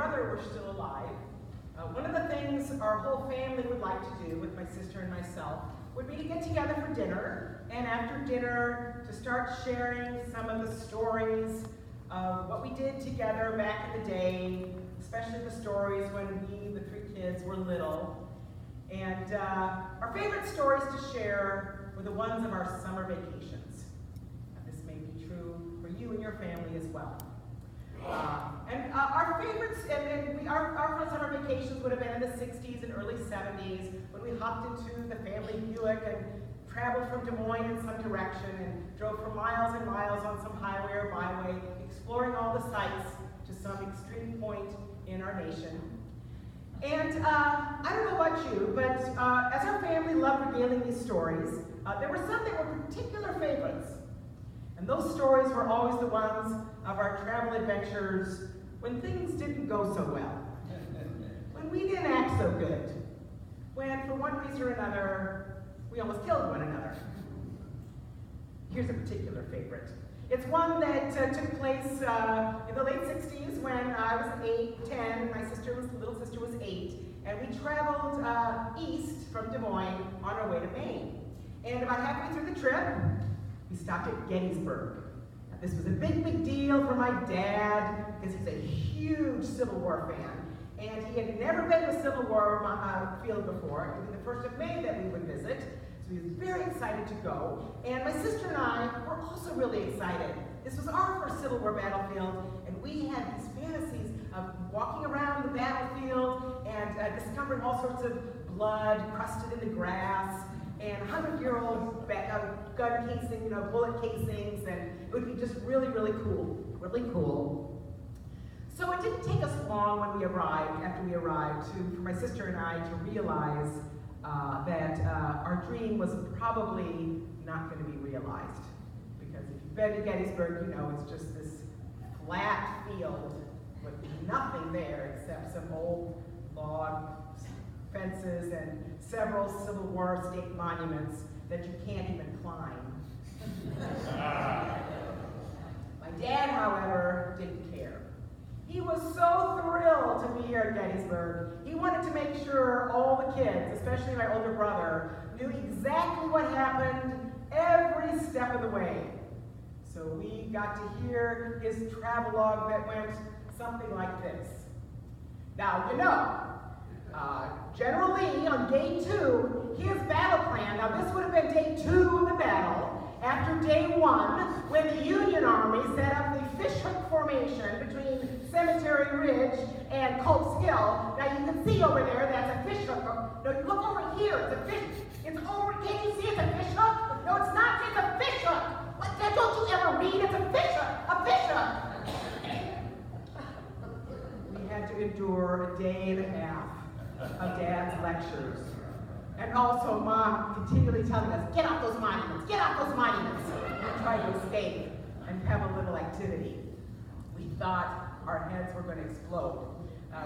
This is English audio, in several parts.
brother were still alive, one of the things our whole family would like to do with my sister and myself would be to get together for dinner, and after dinner to start sharing some of the stories of what we did together back in the day, especially the stories when we, the 3 kids, were little. And our favorite stories to share were the ones of our summer vacations. This may be true for you and your family as well. Our favorites, our summer vacations would have been in the 60s and early 70s when we hopped into the family Buick and traveled from Des Moines in some direction and drove for miles and miles on some highway or byway, exploring all the sites to some extreme point in our nation. And I don't know about you, but as our family loved regaling these stories, there were some that were particular favorites. And those stories were always the ones of our travel adventures when things didn't go so well, when we didn't act so good, when for one reason or another, we almost killed one another. Here's a particular favorite. It's one that took place in the late 60s when I was 8, 10, and my little sister was 8, and we traveled east from Des Moines on our way to Maine. And about halfway through the trip, we stopped at Gettysburg. Now, this was a big, big deal for my dad because he's a huge Civil War fan, and he had never been to a Civil War field before. It would be the 1st of May that we would visit. So he was very excited to go, and my sister and I were also really excited. This was our first Civil War battlefield, and we had these fantasies of walking around the battlefield and discovering all sorts of blood crusted in the grass, and 100-year-old gun casing, bullet casings, and it would be just really, really cool, really cool. So it didn't take us long after we arrived, for my sister and I to realize that our dream was probably not going to be realized. Because if you've been to Gettysburg, you know it's just this flat field with nothing there except some old log fences and several Civil War state monuments that you can't even climb. My dad, however, didn't care. He was so thrilled to be here at Gettysburg. He wanted to make sure all the kids, especially my older brother, knew exactly what happened every step of the way. So we got to hear his travelogue that went something like this. Now, General Lee, on day 2, his battle plan, now this would have been day 2 of the battle, after day 1, when the Union Army set up the fishhook formation between Cemetery Ridge and Culp's Hill. Now you can see over there, that's a fishhook. No, look over here, it's a fish. It's over, can you see it's a fishhook? No, it's not, it's a fishhook. What, don't you ever read? It's a fishhook, a fishhook. We had to endure a day and a half of Dad's lectures. And also Mom continually telling us, get off those monuments, get off those monuments. We tried to escape and have a little activity. We thought our heads were going to explode,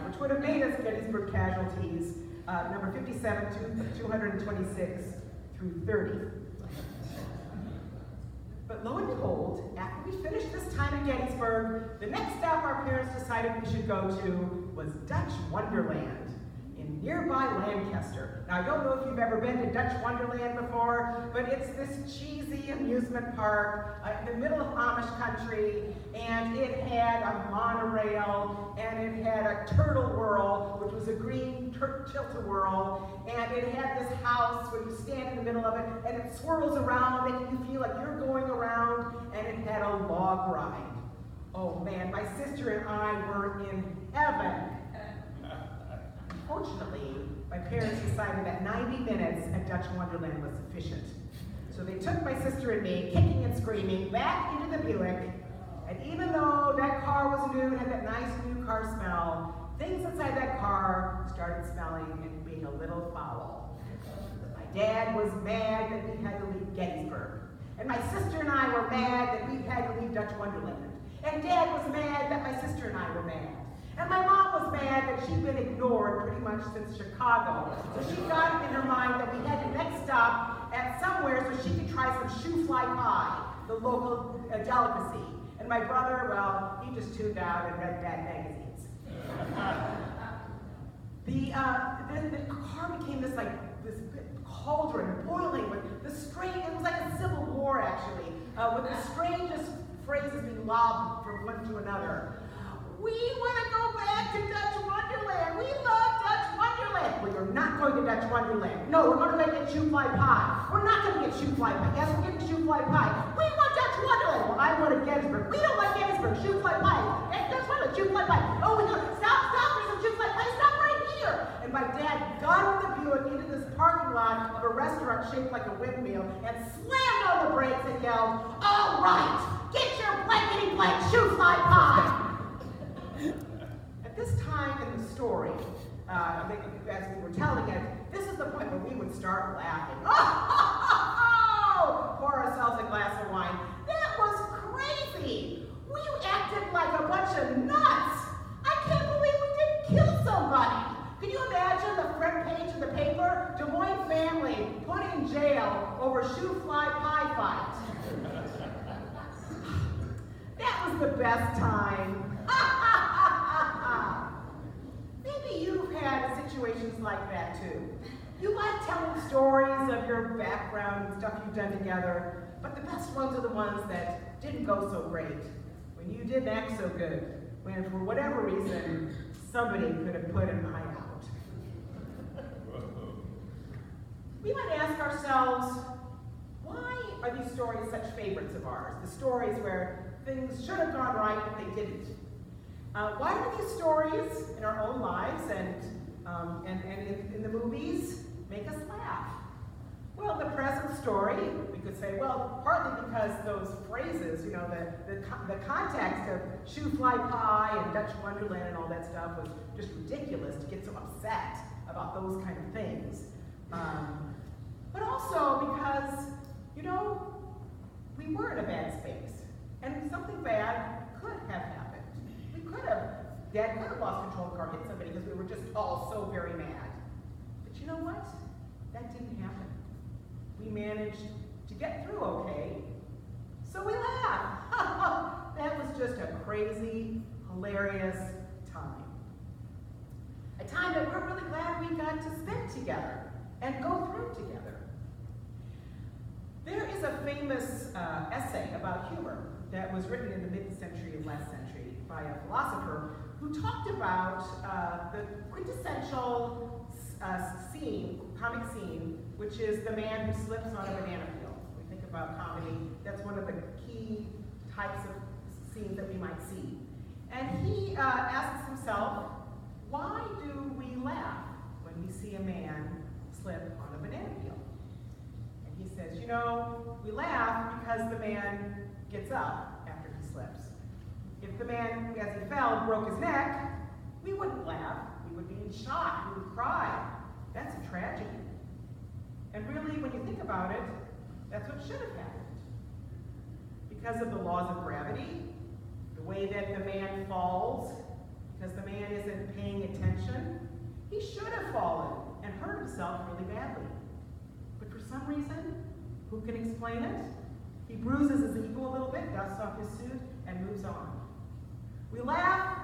which would have made us Gettysburg casualties, number 57 to 226 through 30. But lo and behold, after we finished this time at Gettysburg, the next stop our parents decided we should go to was Dutch Wonderland in nearby Lancaster. Now, I don't know if you've ever been to Dutch Wonderland before, but it's this cheesy amusement park in the middle of Amish country, and it had a monorail, and it had a turtle whirl, which was a green tilt-a-whirl, and it had this house where you stand in the middle of it, and it swirls around, making you feel like you're going around, and it had a log ride. Oh man, my sister and I were in heaven. Unfortunately, my parents decided that 90 minutes at Dutch Wonderland was sufficient. So they took my sister and me, kicking and screaming, back into the Buick, and even though that car was new and had that nice new car smell, things inside that car started smelling and being a little foul. My dad was mad that we had to leave Gettysburg, and my sister and I were mad that we had to leave Dutch Wonderland, and Dad was mad that my sister and I were mad. And my mom was mad that she'd been ignored pretty much since Chicago. So she got it in her mind that we had to next stop at somewhere so she could try some shoe fly pie, the local delicacy. And my brother, well, he just tuned out and read bad magazines. The car became this cauldron boiling with the strange, it was like a civil war actually, with the strangest phrases being lobbed from one to another. We want to go back to Dutch Wonderland. We love Dutch Wonderland. Well, you're not going to Dutch Wonderland. No, we're going to get shoe fly pie. We're not going to get shoe fly pie. Yes, we're getting shoe fly pie. We want Dutch Wonderland. Well, I want to Gettysburg. We don't like Gettysburg. Shoe fly pie. Dutch Wonderland. Shoe fly pie. Oh, we go. Stop. There's some shoe fly pie. Stop right here. And my dad gunned the Buick into this parking lot of a restaurant shaped like a windmill and slammed on the brakes and yelled, "All right, get your blankety-blank shoe fly pie." At this time in the story, as we were telling it, this is the point where we would start laughing. Oh, pour ourselves a glass of wine. That was crazy. We acted like a bunch of nuts. I can't believe we didn't kill somebody. Can you imagine the front page of the paper? Des Moines family put in jail over shoe fly pie fight. That was the best time. Maybe you've had situations like that too. You like telling stories of your background and stuff you've done together, but the best ones are the ones that didn't go so great, when you didn't act so good, when for whatever reason, somebody could have put an eye out. We might ask ourselves, why are these stories such favorites of ours? The stories where things should have gone right, but they didn't. Why do these stories in our own lives and in the movies make us laugh? Well, the present story, we could say, well, partly because those phrases, you know, the context of shoe fly pie and Dutch Wonderland and all that stuff was just ridiculous to get so upset about those kind of things. But also because, you know, we were in a bad space, and something bad could have happened. Dad could have lost control of the car, hit somebody because we were just all so very mad. But you know what? That didn't happen. We managed to get through okay, so we laughed. That was just a crazy, hilarious time. A time that we're really glad we got to spend together and go through together. There is a famous essay about humor that was written in the mid-century of last century by a philosopher who talked about the quintessential comic scene, which is the man who slips on a banana peel. When we think about comedy, that's one of the key types of scenes that we might see. And he asks himself, why do we laugh when we see a man slip on a banana peel? And he says, you know, we laugh because the man gets up after he slips. If the man, as he fell, broke his neck, we wouldn't laugh. We would be in shock. We would cry. That's a tragedy. And really, when you think about it, that's what should have happened. Because of the laws of gravity, the way that the man falls, because the man isn't paying attention, he should have fallen and hurt himself really badly. But for some reason, who can explain it? He bruises his ego a little bit, dusts off his suit, and moves on. We laugh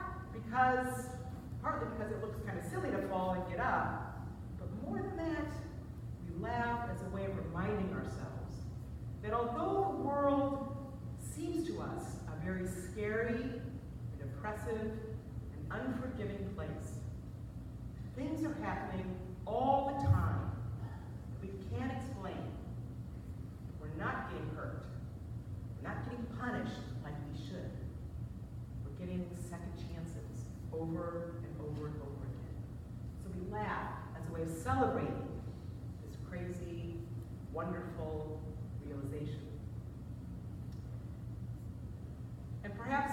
partly because it looks kind of silly to fall and get up, but more than that, we laugh as a way of reminding ourselves that although the world seems to us a very scary and oppressive and unforgiving place, things are happening all the time that we can't explain. We're not getting hurt. We're not getting punished like we should. We're getting second chances over and over and over again. So we laugh as a way of celebrating this crazy, wonderful realization. And perhaps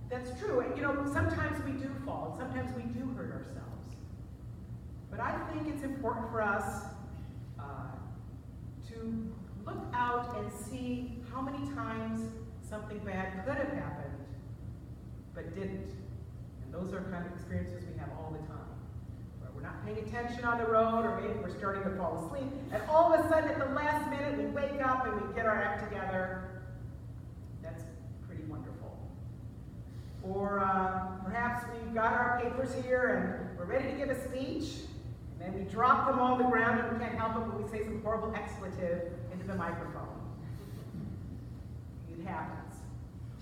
that's true. You know, sometimes we do fall, sometimes we do hurt ourselves. But I think it's important for us to look out and see how many times something bad could have happened, but didn't. And those are kind of experiences we have all the time, where we're not paying attention on the road, or maybe we're starting to fall asleep, and all of a sudden at the last minute we wake up and we get our act together. That's pretty wonderful. Or perhaps we we've got our papers here and we're ready to give a speech, and then we drop them on the ground and we can't help it, but we say some horrible expletive into the microphone. It happens.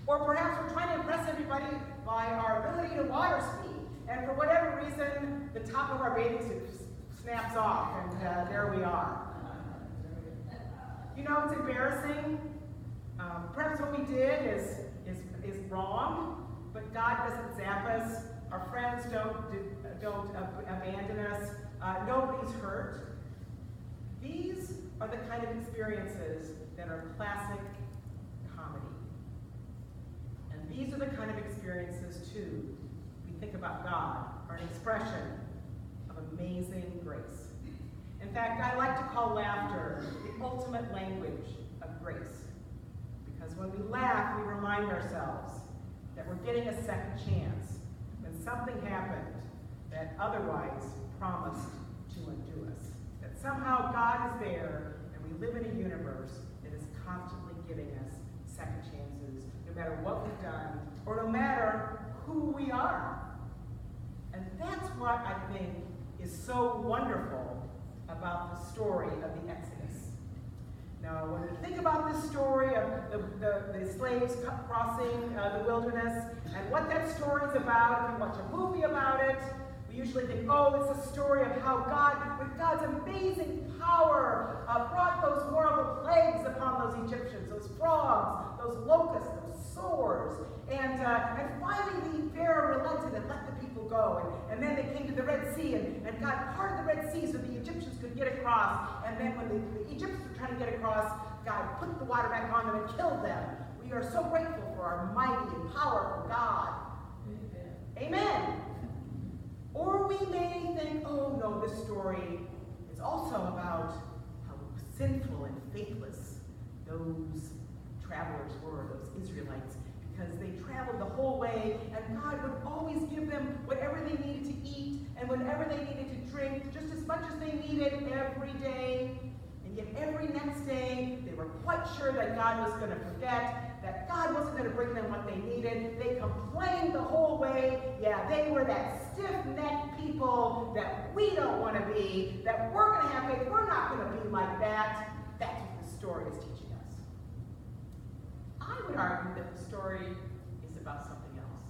Or perhaps we're trying to impress everybody by our ability to water ski, and for whatever reason, the top of our bathing suit snaps off, and there we are. You know, it's embarrassing. Perhaps what we did is wrong, but God doesn't zap us. Our friends don't abandon us. Nobody's hurt. These are the kind of experiences that are classic comedy. And these are the kind of experiences, too, we think about God, are an expression of amazing grace. In fact, I like to call laughter the ultimate language of grace. Because when we laugh, we remind ourselves that we're getting a second chance when something happened that otherwise promised to undo us. That somehow God is there, and we live in a universe that is constantly giving us second chances, no matter what we've done, or no matter who we are. And that's what I think is so wonderful about the story of the Exodus. Now, when we think about this story of the slaves crossing the wilderness and what that story is about, if you watch a movie about it, we usually think, oh, it's a story of how God, with God's amazing power, brought those horrible plagues upon those Egyptians, those frogs, those locusts, those swords, and finally Pharaoh relented and let the people go, and then they came to the Red Sea, and God parted the Red Sea so the Egyptians could get across, and then when the Egyptians were trying to get across, God put the water back on them and killed them. We are so grateful for our mighty and powerful God. Amen. Amen. Or we may think, oh no, this story is also about how sinful and faithless those travelers were, those Israelites, because they traveled the whole way, and God would always give them whatever they needed to eat and whatever they needed to drink, just as much as they needed every day. And yet every next day, they were quite sure that God was going to forget, that God wasn't going to bring them what they needed. They complained the whole way. Yeah, they were that stiff-necked people that we don't want to be, that we're going to have faith. We're not going to be like that. That's what the story is teaching us. I would argue that the story is about something else.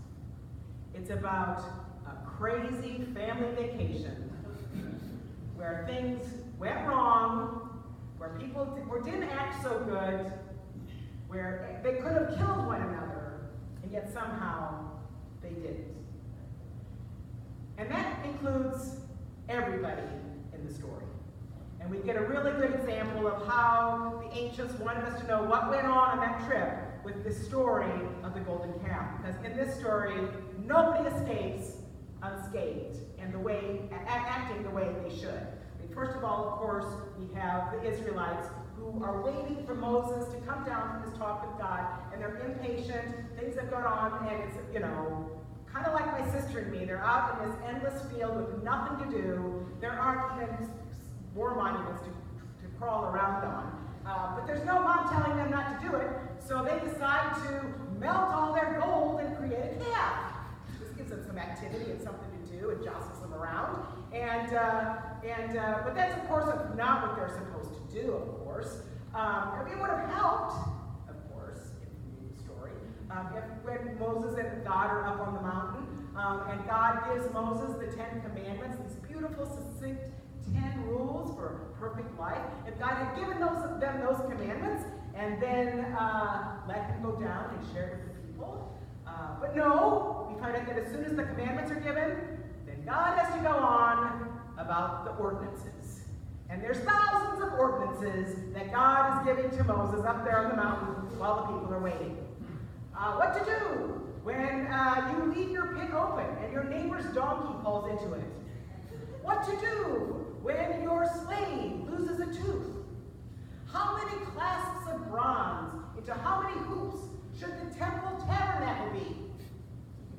It's about a crazy family vacation where things went wrong, where people didn't act so good, where they could have killed one another, and yet somehow they didn't. And that includes everybody in the story. And we get a really good example of how the ancients wanted us to know what went on that trip with this story of the golden calf. Because in this story, nobody escapes unscathed and acting the way they should. First of all, of course, we have the Israelites who are waiting for Moses to come down from his talk with God, and they're impatient. Things have gone on, and it's, kind of like my sister and me. They're out in this endless field with nothing to do. There aren't even war monuments to crawl around on. But there's no mom telling them not to do it, so they decide to melt all their gold and create a calf. This gives them some activity and something to do. It jostles them around. But that's, of course, not what they're supposed to do, of course. It would have helped, of course, if you read the story, when Moses and God are up on the mountain, and God gives Moses the 10 Commandments, these beautiful, succinct 10 rules for perfect life. If God had given them those commandments, and then let him go down and share it with the people. But no, we find out that as soon as the commandments are given, then God has to go on about the ordinances. And there's thousands of ordinances that God is giving to Moses up there on the mountain while the people are waiting. What to do when you leave your pit open and your neighbor's donkey falls into it. What to do when your slave loses a tooth. How many clasps of bronze into how many hoops should the temple tabernacle be?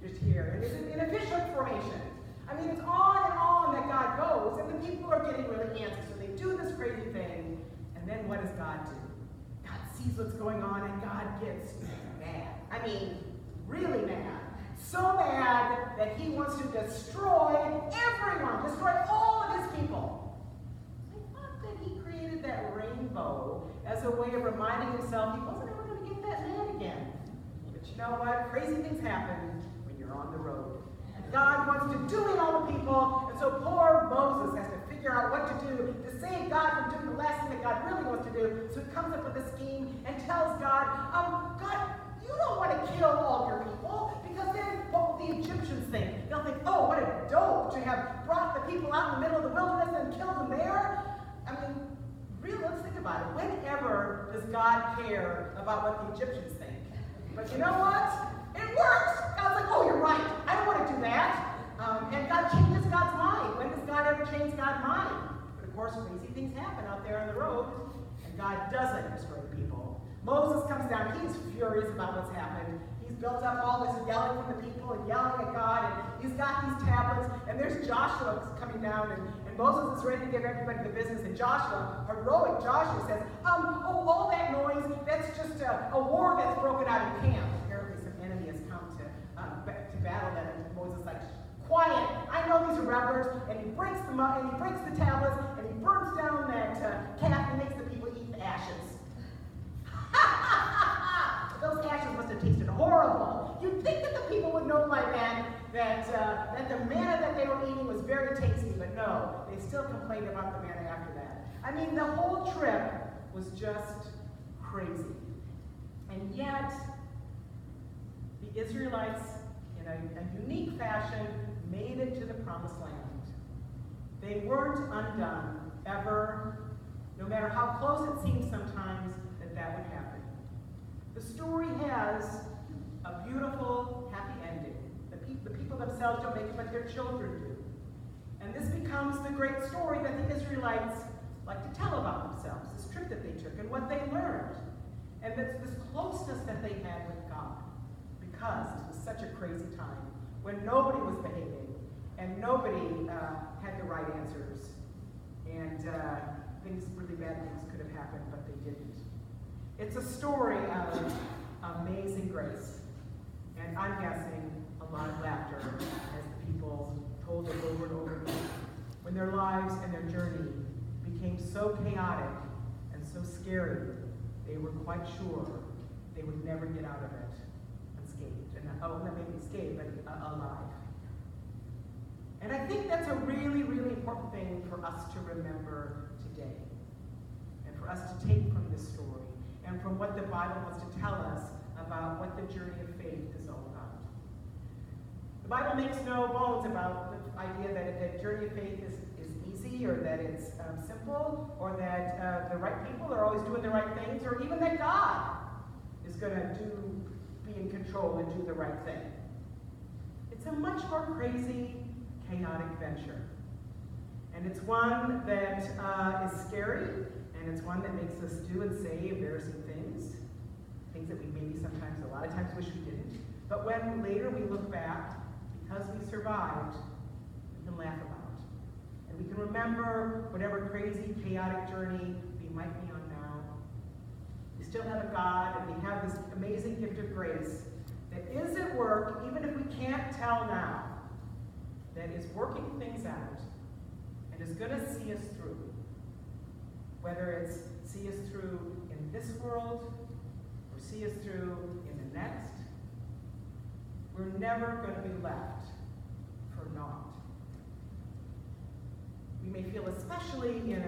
You just hear it is in efficient formation. I mean, it's on and on that God goes, and the people are getting really antsy, so they do this crazy thing, and then what does God do? God sees what's going on, and God gets mad. I mean, really mad. So mad that he wants destroy everyone, destroy all of his people. I thought that he created that rainbow as a way of reminding himself he wasn't ever going to get that mad again. But you know what? Crazy things happen when you're on the road. And God wants to do it all the people, and so poor Moses has to figure out what to do to save God from doing the last thing that God really wants to do. So he comes up with a scheme and tells God, God, you don't want to kill all your people, because then what will the Egyptians think? They'll think, oh, what a dope to have brought the people out in the middle of the wilderness and killed them there. I mean, really, let's think about it. Whenever does God care about what the Egyptians think? But you know what? It works! God's like, oh, you're right. I don't want to do that. And God changes God's mind. When does God ever change God's mind? But of course, crazy things happen out there on the road, and God doesn't destroy the people. Moses comes down. He's furious about what's happened. He's built up all this yelling from the people and yelling at God, and he's got these tablets, and there's Joshua coming down, and Moses is ready to give everybody the business, and Joshua, heroic Joshua, says, oh, all that noise, that's just a war that's broken out in camp. Apparently some enemy has come to battle them, and Moses is like, quiet, I know these are rebels, and he breaks them up, and he breaks the tablets, and he burns down that calf and makes the people eat the ashes. Those ashes must have tasted horrible. You'd think that the people would know by then that the manna that they were eating was very tasty, but no, they still complained about the manna after that. I mean, the whole trip was just crazy. And yet, the Israelites, in a unique fashion, made it to the promised land. They weren't undone, ever, no matter how close it seemed sometimes that would happen. The story has a beautiful, happy ending. The people themselves don't make it, but their children do. And this becomes the great story that the Israelites like to tell about themselves, this trip that they took and what they learned, and this closeness that they had with God, because it was such a crazy time when nobody was behaving and nobody had the right answers, and really bad things could have happened, but they didn't. It's a story of amazing grace, and I'm guessing a lot of laughter as the people told it over and over again, when their lives and their journey became so chaotic and so scary, they were quite sure they would never get out of it unscathed. And not maybe unscathed, but alive. And I think that's a really, really important thing for us to remember today, and for us to take from this story, and from what the Bible wants to tell us about what the journey of faith is all about. The Bible makes no bones about the idea that the journey of faith is easy, or that it's simple, or that the right people are always doing the right things, or even that God is going to be in control and do the right thing. It's a much more crazy, chaotic venture. And it's one that is scary, and it's one that makes us do and say embarrassing things that we maybe sometimes, a lot of times, wish we didn't. But when later we look back, because we survived, we can laugh about it. And we can remember whatever crazy, chaotic journey we might be on now. We still have a God, and we have this amazing gift of grace that is at work, even if we can't tell now, that is working things out and is going to see us through. Whether it's see us through in this world or see us through in the next, we're never going to be left for naught. We may feel, especially in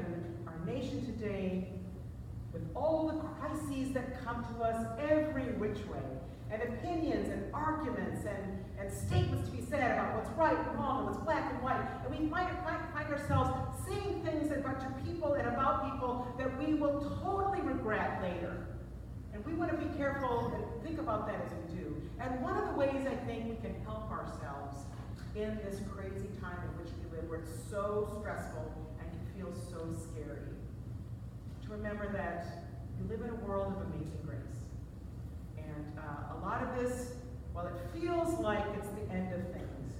our nation today, with all the crises that come to us every which way, and opinions and arguments and statements to be said about what's right and wrong and what's black and white, and we might find ourselves saying things about people and about people that we will totally regret later. And we want to be careful and think about that as we do. And one of the ways I think we can help ourselves in this crazy time in which we live, where it's so stressful and can feel so scary, to remember that we live in a world of amazing grace. And a lot of this, while it feels like it's the end of things,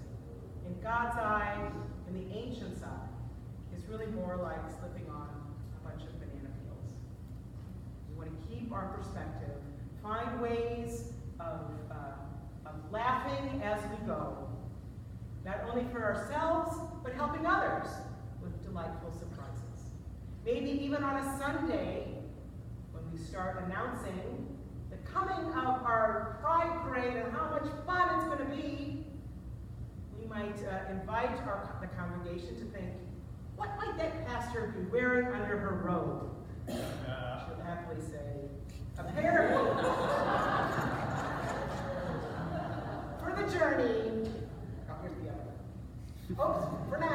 in God's eye, in the ancients' eye, is really more like slipping on a bunch of banana peels. We want to keep our perspective, find ways of laughing as we go, not only for ourselves, but helping others with delightful surprises. Maybe even on a Sunday, when we start announcing the coming of our Pride Parade and how much fun it's going to be, we might invite the congregation to think, what might that pastor be wearing under her robe? She'll happily say, a pair of for the journey. Oh, here's the other one. Oops, for now.